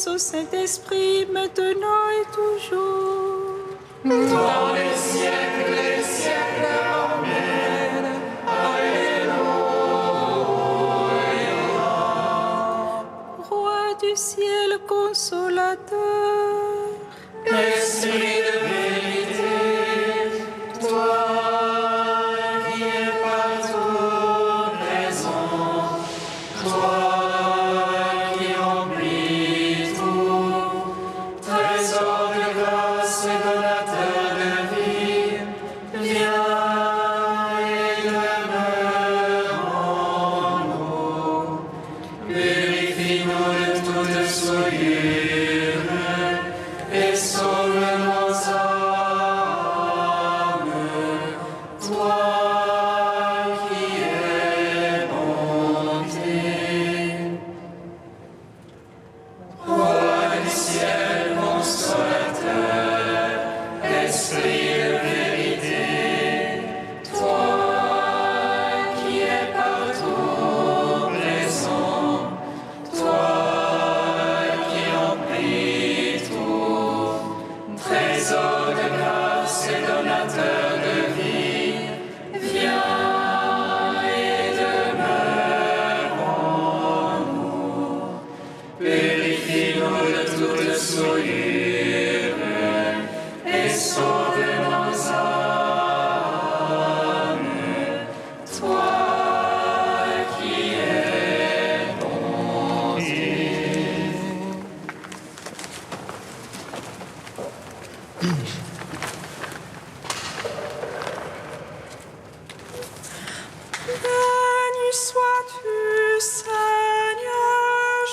Fils, au Saint-Esprit, maintenant et toujours. Dans les siècles des siècles. Amen. Alléluia. Roi du ciel consolateur, Esprit de vérité, toi qui es partout présent, toi qui remplis tout, trésor de grâce et donateur de vie, viens et demeure en nous. Purifie-nous de toute souillure et sauve nos âmes, toi qui es bonté. Roi du ciel consolateur, esprit de vérité, toi qui es partout présent, toi qui remplis tout, trésor de grâce et donateur de vie, viens et demeure en nous. Purifie-nous de toute souillure et sauve nos âmes, toi qui es bonté. béni sois-tu, Seigneur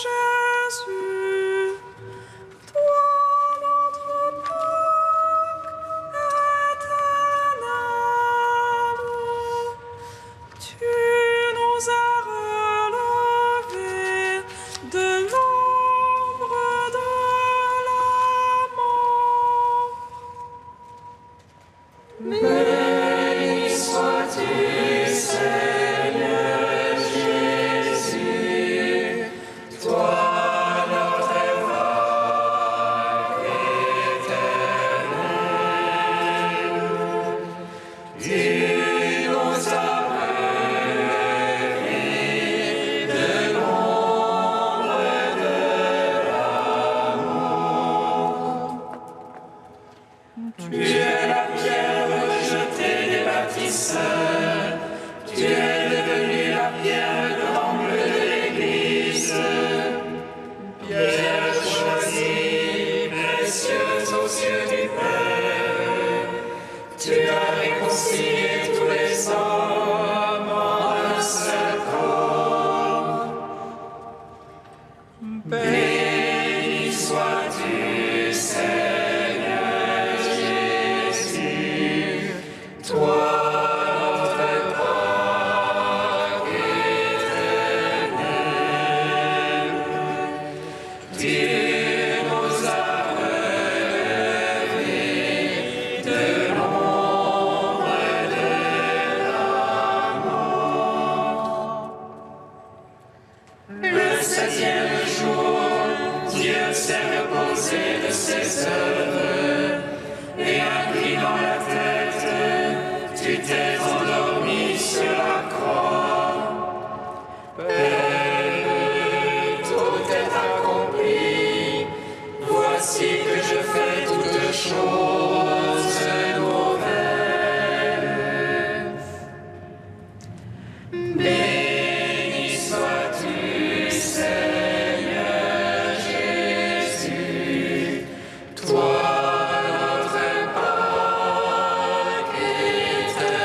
Jésus. Toi, notre Pâque éternel, tu nous as relevés de l'ombre de la mort. Béni sois-tu, Seigneur Jésus, toi, notre Pâque éternel. Tu nous as relevés de l'ombre de la mort. Tu es la pierre rejetée des bâtisseurs, tu es devenu la pierre d'angle de l'Église, pierre choisie, précieuse aux yeux du Père. Tu as réconcilié tous les hommes en un seul corps. Béni sois-tu, Seigneur Jésus, toi, notre Pâque éternel. Tu nous as relevés de l'ombre de la mort. Le septième jour, Dieu s'est reposé de ses œuvres, et inclinant la tête, tu t'es endormi sur la croix. Père, tout est accompli, voici que je fais toutes choses nouvelles. Béni sois-tu, Seigneur Jésus, toi, notre Pâque éternel.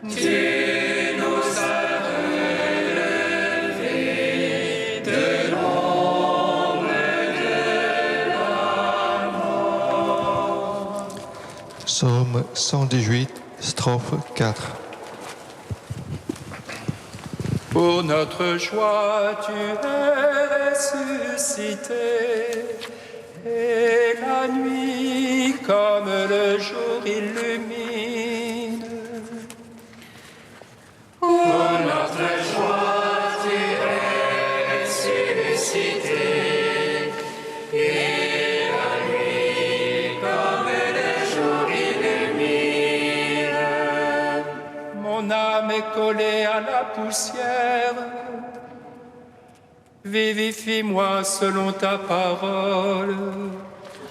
Tu nous as relevés de l'ombre de la mort. Psaume 118, strophe 4. Pour notre joie, tu es ressuscité, et la nuit, comme le jour, illumine. Pour notre joie, tu es est collé à la poussière. Vivifie-moi selon ta parole.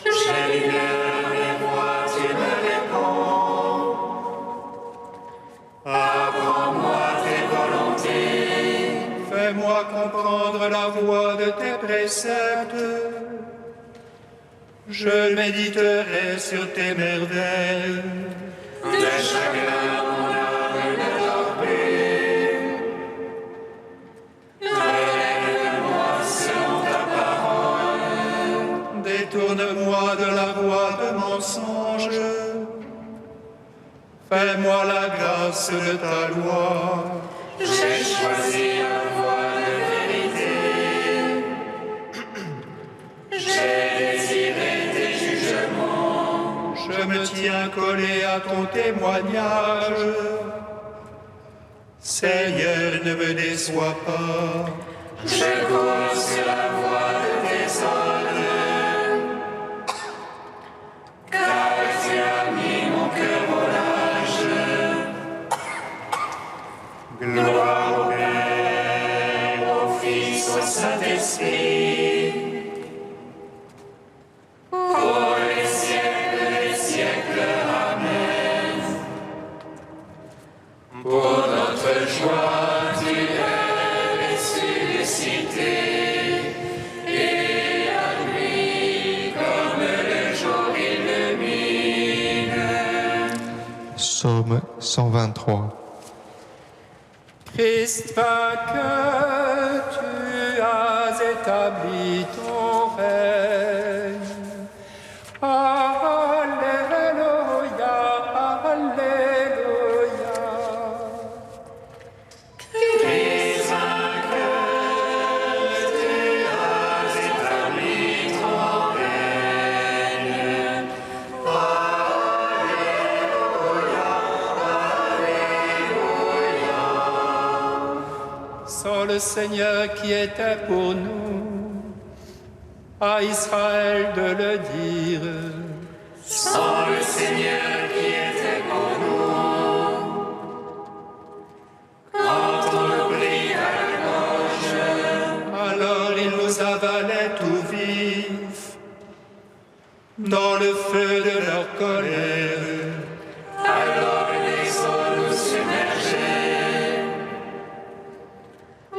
J'ai une heure et moi, tu me réponds. Apprends-moi tes volontés. Fais-moi comprendre la voie de tes préceptes. Je méditerai sur tes merveilles. De chagrin, mon âme ne dort plus. Relève-moi selon ta parole. Détourne-moi de la voie de mensonge. Fais-moi la grâce de ta loi. J'ai choisi la voie de vérité. J'ai désiré tes jugements. Je me tiens collé à ton témoignage. Seigneur, ne me déçois pas. Je cours sur la voie de tes ordres. Car tu as mis mon cœur au large. Gloire au Père, au Fils, au Saint-Esprit. Pour les siècles, Amen. Pour notre joie, tu es ressuscité. Et la nuit, comme le jour, illumine. Psaume 123. Christ vainqueur, tu as établi ton règne. Alléluia, Alléluia. Christ vainqueur, tu as établi ton règne. Sans le Seigneur qui était pour nous, à Israël de le dire. Sans le Seigneur qui était pour nous, quand on l'oublie à la gorge, Alors il nous avalait tout vif dans le feu de leur colère. alors les eaux nous submergeaient.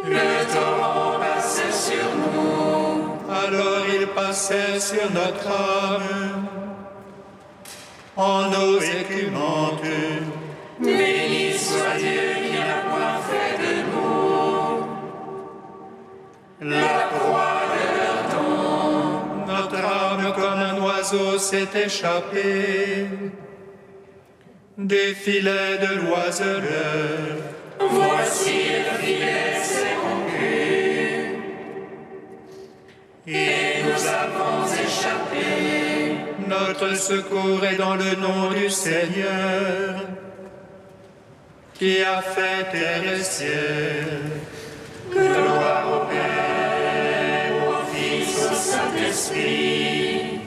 Le torrent passait sur nous. Alors il passait sur notre âme en eau écumante. Béni soit Dieu qui n'a point fait de nous la proie de leur don. Notre âme comme un oiseau s'est échappée des filets de l'oiseleur. Voici le filet s'est rompu et nous avons échappé. Notre secours est dans le nom du Seigneur qui a fait terre et ciel. Gloire au Père, au Fils, au Saint-Esprit.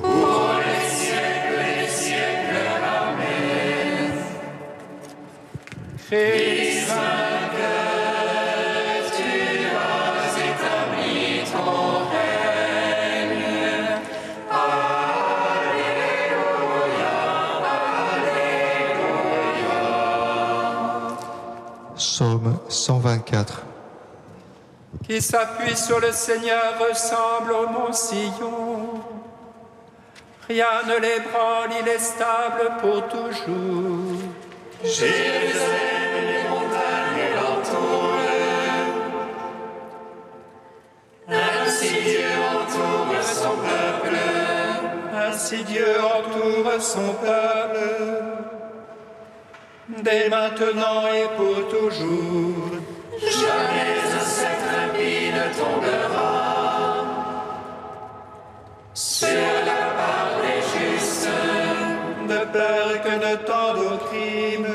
Pour les siècles, Amen. Christ Vainqueur, tu as établi ton règne. Psaume 124. qui s'appuie sur le Seigneur ressemble au mont Sion. Rien ne l'ébranle, il est stable pour toujours. Jérusalem, les montagnes l'entourent. Ainsi Dieu entoure son peuple. Ainsi Dieu entoure son peuple, dès maintenant et pour toujours. Jamais un sceptre impie ne tombera sur la part des justes. De peur que ne tende au crime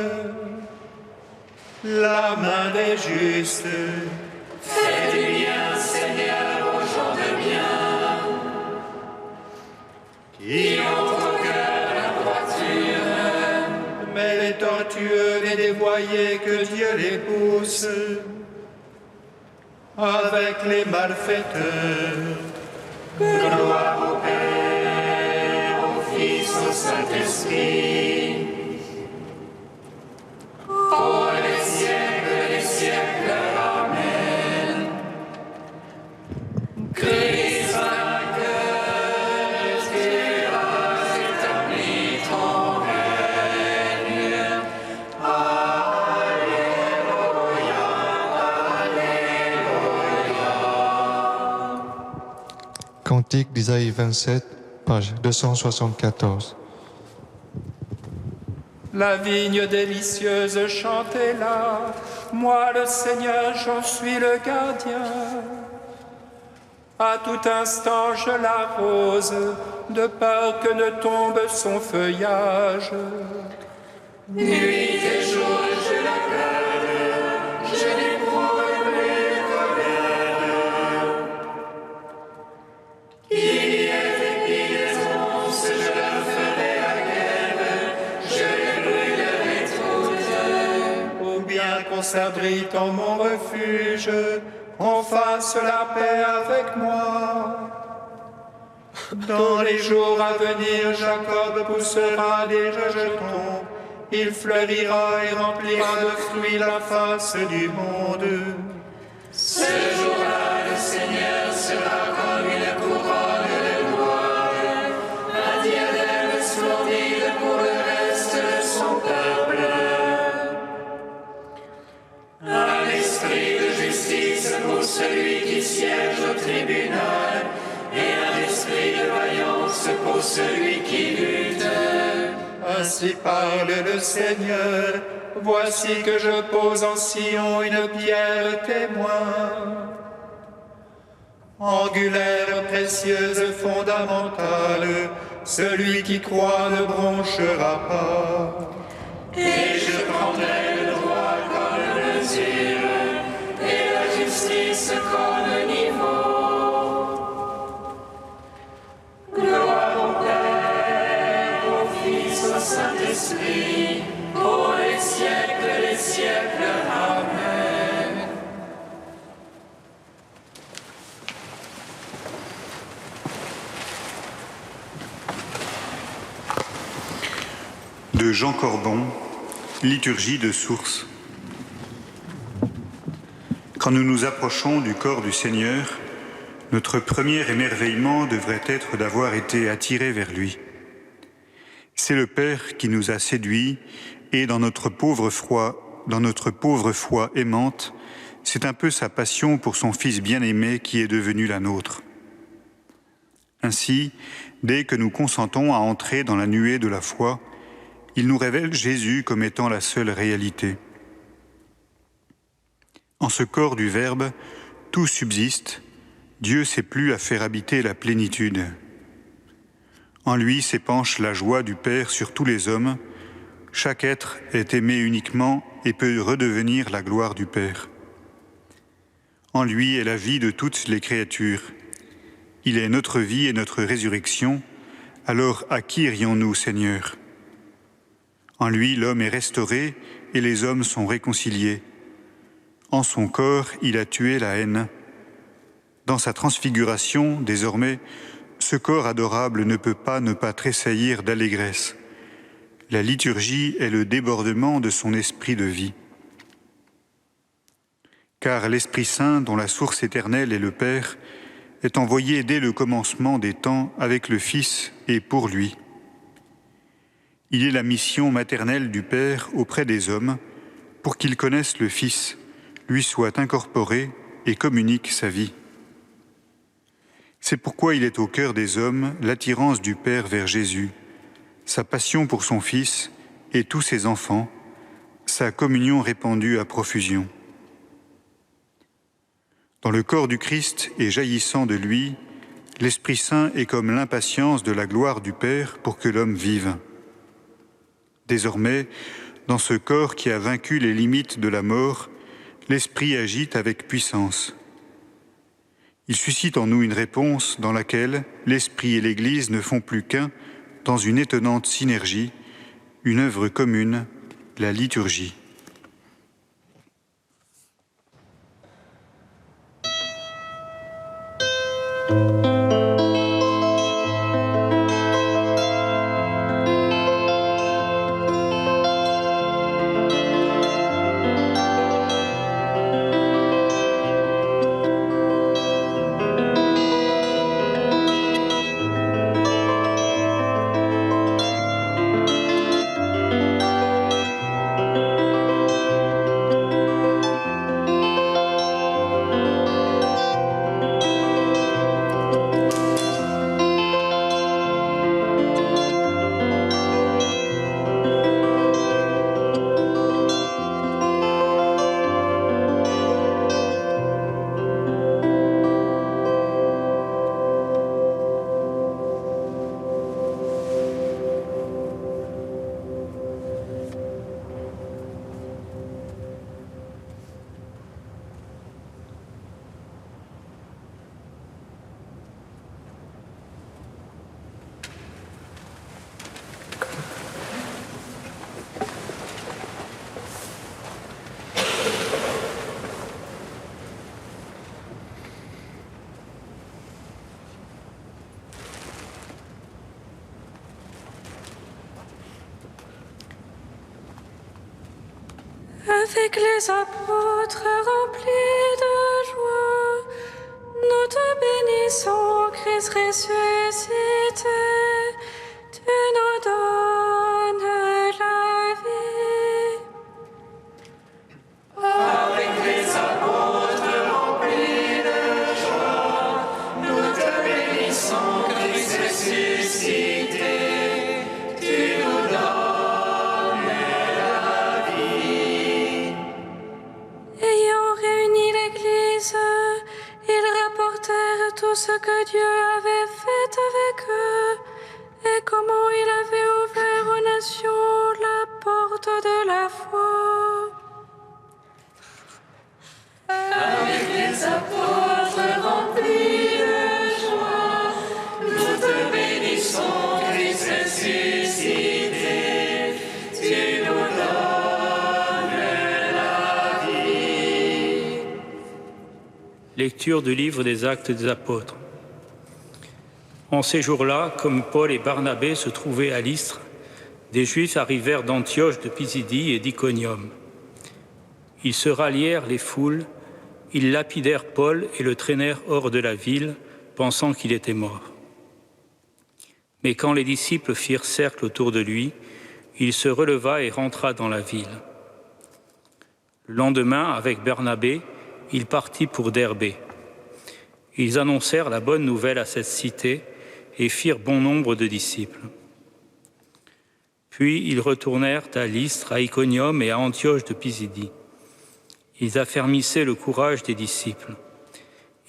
la main des justes. Fais du bien, Seigneur, aux gens de bien, qui ont au cœur la droiture. Mais les et tortueux et dévoyés, que Dieu les pousse. Avec les malfaiteurs, Gloire au Père, au Fils, au Saint-Esprit, pour les siècles des siècles. Amen. Christ vainqueur, tu as établi ton règne. Alléluia, Alléluia. Cantique d'Isaïe 27, page 274. La vigne délicieuse, chantez-la. Moi, le Seigneur, j'en suis le gardien. À tout instant, je l'arrose, de peur que ne tombe son feuillage. Nuit et jour, je la garde, je n'éprouve plus colère. Il y ait des piétons, je leur ferai la guerre, je les brûlerai toutes. Ou bien qu'on s'abrite en mon refuge, qu'on fasse la paix avec moi. Dans les jours à venir, Jacob poussera des rejetons. Il fleurira et remplira de fruits la face du monde. Ce jour-là, le Seigneur sera comme une couronne de gloire, un diadème splendide pour le reste de son peuple. Un esprit de justice pour celui qui siège au tribunal, et un esprit de vaillance pour celui qui lutte. Ainsi parle le Seigneur, voici que je pose en Sion une pierre témoin. Angulaire, précieuse, fondamentale, celui qui croit ne bronchera pas. Et je prendrai le droit comme mesure, et la justice comme niveau. Gloire au Père, au Fils, au Saint-Esprit, pour les siècles des siècles. Amen. De Jean Corbon, liturgie de source. Quand nous nous approchons du corps du Seigneur, notre premier émerveillement devrait être d'avoir été attirés vers lui. C'est le Père qui nous a séduits et dans notre pauvre foi aimante, c'est un peu sa passion pour son Fils bien-aimé qui est devenue la nôtre. Ainsi, dès que nous consentons à entrer dans la nuée de la foi, il nous révèle Jésus comme étant la seule réalité. En ce corps du Verbe, tout subsiste, Dieu s'est plu à faire habiter la plénitude. En lui s'épanche la joie du Père sur tous les hommes, chaque être est aimé uniquement et peut redevenir la gloire du Père. En lui est la vie de toutes les créatures. Il est notre vie et notre résurrection, alors à qui irions-nous, Seigneur ? En lui, l'homme est restauré et les hommes sont réconciliés. En son corps, il a tué la haine. Dans sa transfiguration, désormais, ce corps adorable ne peut pas ne pas tressaillir d'allégresse. La liturgie est le débordement de son esprit de vie. Car l'Esprit Saint, dont la source éternelle est le Père, est envoyé dès le commencement des temps avec le Fils et pour lui. Il est la mission maternelle du Père auprès des hommes pour qu'ils connaissent le Fils, lui soit incorporé et communique sa vie. C'est pourquoi il est au cœur des hommes l'attirance du Père vers Jésus, sa passion pour son Fils et tous ses enfants, sa communion répandue à profusion. Dans le corps du Christ et jaillissant de lui, l'Esprit Saint est comme l'impatience de la gloire du Père pour que l'homme vive. Désormais, dans ce corps qui a vaincu les limites de la mort, l'Esprit agite avec puissance. Il suscite en nous une réponse dans laquelle l'Esprit et l'Église ne font plus qu'un, dans une étonnante synergie, une œuvre commune, la liturgie. Avec les apôtres remplis de joie, nous te bénissons, Christ ressuscité, tu nous donnes la vie. Avec les apôtres remplis de joie, nous te bénissons, Christ ressuscité, tu nous donnes la vie. Ayant réuni l'Église, ils rapportèrent tout ce que Dieu avait fait avec eux et comment il avait ouvert aux nations la porte de la foi. Avec les apôtres remplis de joie, nous te bénissons, Christ ressuscité, tu nous donnes la vie. Lecture du livre des Actes des Apôtres. En ces jours-là, comme Paul et Barnabé se trouvaient à Lystre, des Juifs arrivèrent d'Antioche, de Pisidie et d'Iconium. Ils se rallièrent les foules, ils lapidèrent Paul et le traînèrent hors de la ville, pensant qu'il était mort. Mais quand les disciples firent cercle autour de lui, il se releva et rentra dans la ville. Le lendemain, avec Barnabé, il partit pour Derbé. Ils annoncèrent la bonne nouvelle à cette cité et firent bon nombre de disciples. Puis ils retournèrent à Lystre, à Iconium et à Antioche de Pisidie. Ils affermissaient le courage des disciples.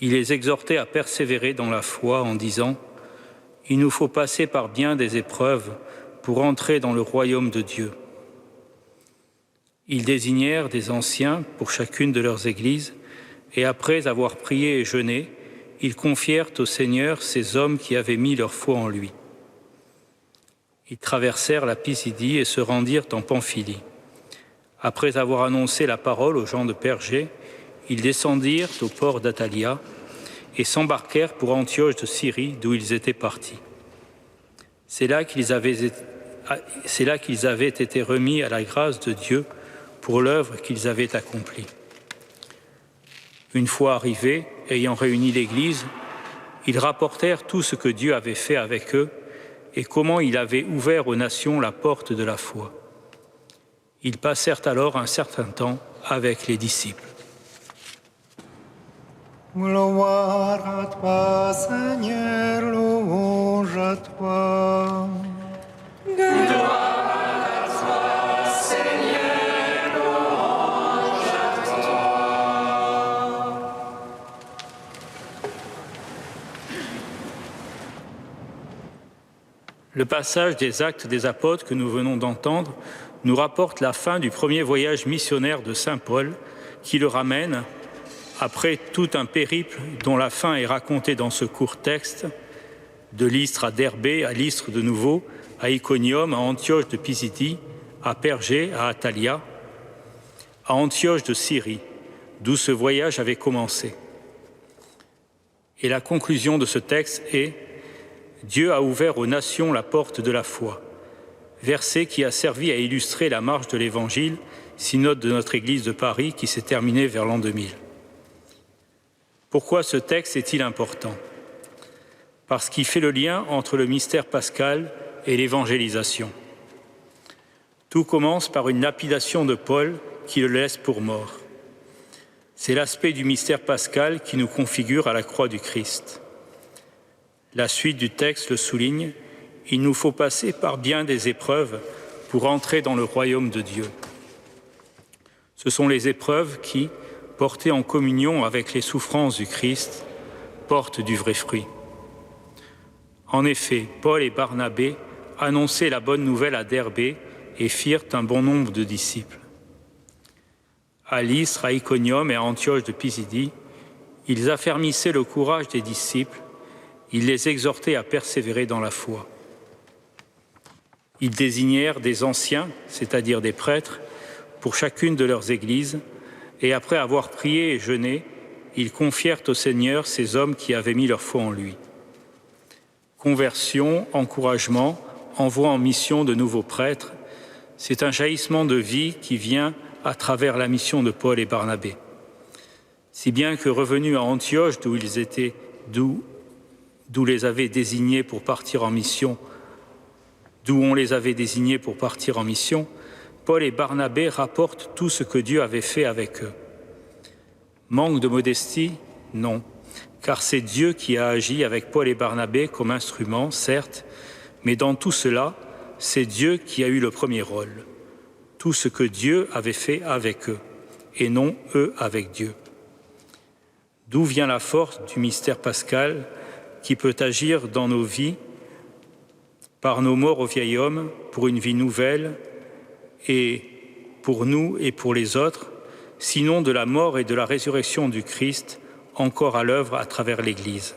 Ils les exhortaient à persévérer dans la foi en disant « Il nous faut passer par bien des épreuves pour entrer dans le royaume de Dieu. » Ils désignèrent des anciens pour chacune de leurs églises et après avoir prié et jeûné, ils confièrent au Seigneur ces hommes qui avaient mis leur foi en lui. Ils traversèrent la Pisidie et se rendirent en Pamphylie. Après avoir annoncé la parole aux gens de Pergé, ils descendirent au port d'Atalia et s'embarquèrent pour Antioche de Syrie, d'où ils étaient partis. C'est là qu'ils avaient été remis à la grâce de Dieu pour l'œuvre qu'ils avaient accomplie. Une fois arrivés, ayant réuni l'Église, ils rapportèrent tout ce que Dieu avait fait avec eux et comment il avait ouvert aux nations la porte de la foi. Ils passèrent alors un certain temps avec les disciples. Gloire à toi, Seigneur, louange à toi. Le passage des Actes des Apôtres que nous venons d'entendre nous rapporte la fin du premier voyage missionnaire de saint Paul qui le ramène, après tout un périple dont la fin est racontée dans ce court texte, de Lystre à Derbé, à Lystre de nouveau, à Iconium, à Antioche de Pisidie, à Pergé, à Attalia, à Antioche de Syrie, d'où ce voyage avait commencé. Et la conclusion de ce texte est « Dieu a ouvert aux nations la porte de la foi », verset qui a servi à illustrer la marche de l'Évangile, synode de notre Église de Paris qui s'est terminée vers l'an 2000. Pourquoi ce texte est-il important? Parce qu'il fait le lien entre le mystère pascal et l'évangélisation. Tout commence par une lapidation de Paul qui le laisse pour mort. C'est l'aspect du mystère pascal qui nous configure à la croix du Christ. La suite du texte le souligne, il nous faut passer par bien des épreuves pour entrer dans le royaume de Dieu. Ce sont les épreuves qui, portées en communion avec les souffrances du Christ, portent du vrai fruit. En effet, Paul et Barnabé annonçaient la bonne nouvelle à Derbé et firent un bon nombre de disciples. À Lystre, à Iconium et à Antioche de Pisidie, ils affermissaient le courage des disciples, ils les exhortaient à persévérer dans la foi. Ils désignèrent des anciens, c'est-à-dire des prêtres, pour chacune de leurs églises, et après avoir prié et jeûné, ils confièrent au Seigneur ces hommes qui avaient mis leur foi en lui. Conversion, encouragement, envoi en mission de nouveaux prêtres, c'est un jaillissement de vie qui vient à travers la mission de Paul et Barnabé. Si bien que revenus à Antioche, d'où on les avait désignés pour partir en mission, Paul et Barnabé rapportent tout ce que Dieu avait fait avec eux. Manque de modestie? Non, car c'est Dieu qui a agi avec Paul et Barnabé comme instruments, certes, mais dans tout cela, c'est Dieu qui a eu le premier rôle. Tout ce que Dieu avait fait avec eux, et non eux avec Dieu. D'où vient la force du mystère pascal qui peut agir dans nos vies par nos morts au vieil homme pour une vie nouvelle et pour nous et pour les autres, sinon de la mort et de la résurrection du Christ encore à l'œuvre à travers l'Église.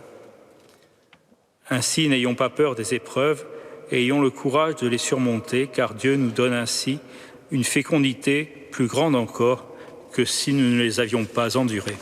Ainsi, n'ayons pas peur des épreuves et ayons le courage de les surmonter, car Dieu nous donne ainsi une fécondité plus grande encore que si nous ne les avions pas endurées.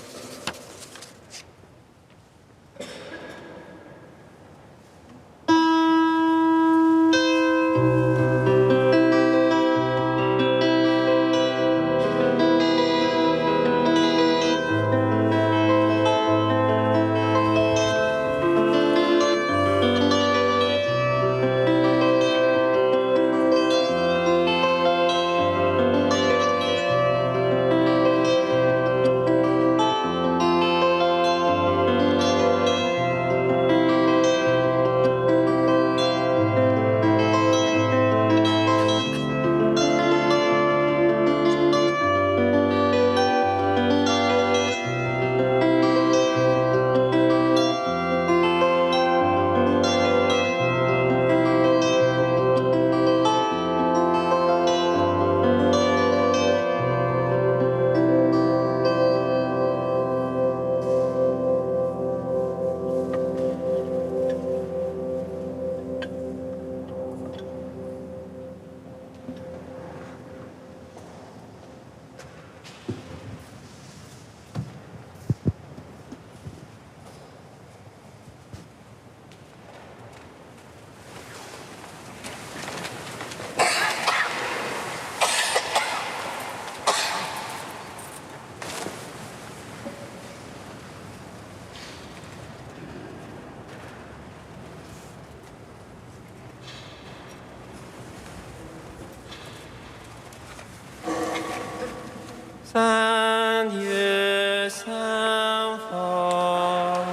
Saint Dieu, Saint fort,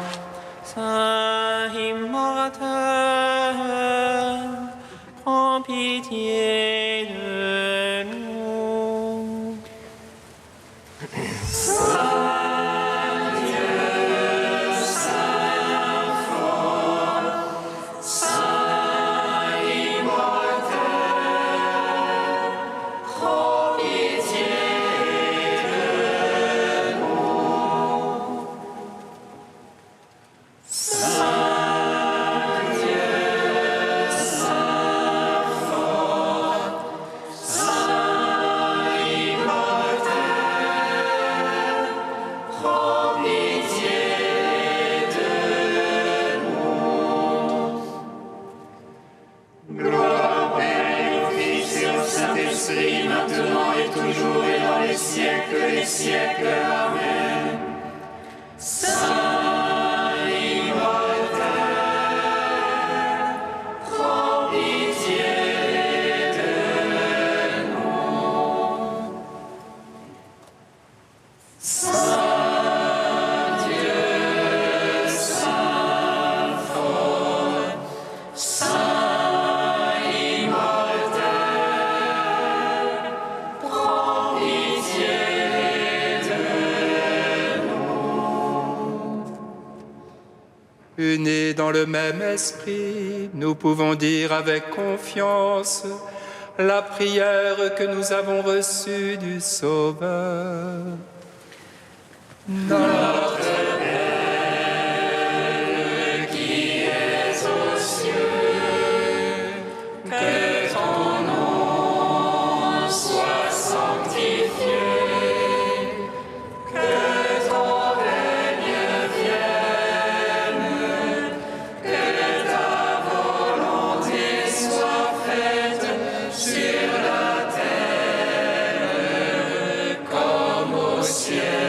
Saint immortel, prends pitié de nous. Saint-Esprit, maintenant et toujours et dans les siècles des siècles. Amen. Saint immortel, prends pitié de nous. Saint Dieu, Saint fort, Saint immortel, prends pitié de nous. Unis dans le même esprit, nous pouvons dire avec confiance la prière que nous avons reçue du Sauveur. Notre Père qui es aux cieux, que ton nom soit sanctifié, que ton règne vienne, que ta volonté soit faite sur la terre comme au ciel.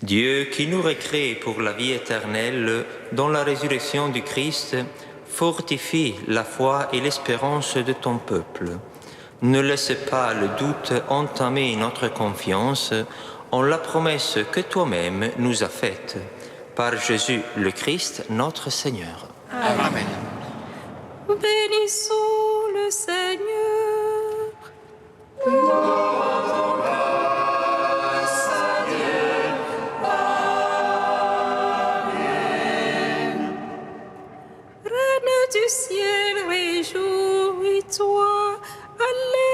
Dieu qui nous recrée pour la vie éternelle dans la résurrection du Christ, fortifie la foi et l'espérance de ton peuple. Ne laisse pas le doute entamer notre confiance en la promesse que toi-même nous as faite. Par Jésus le Christ, notre Seigneur. Amen. Bénissons le Seigneur. Reine du ciel, réjouis-toi. Alléluia.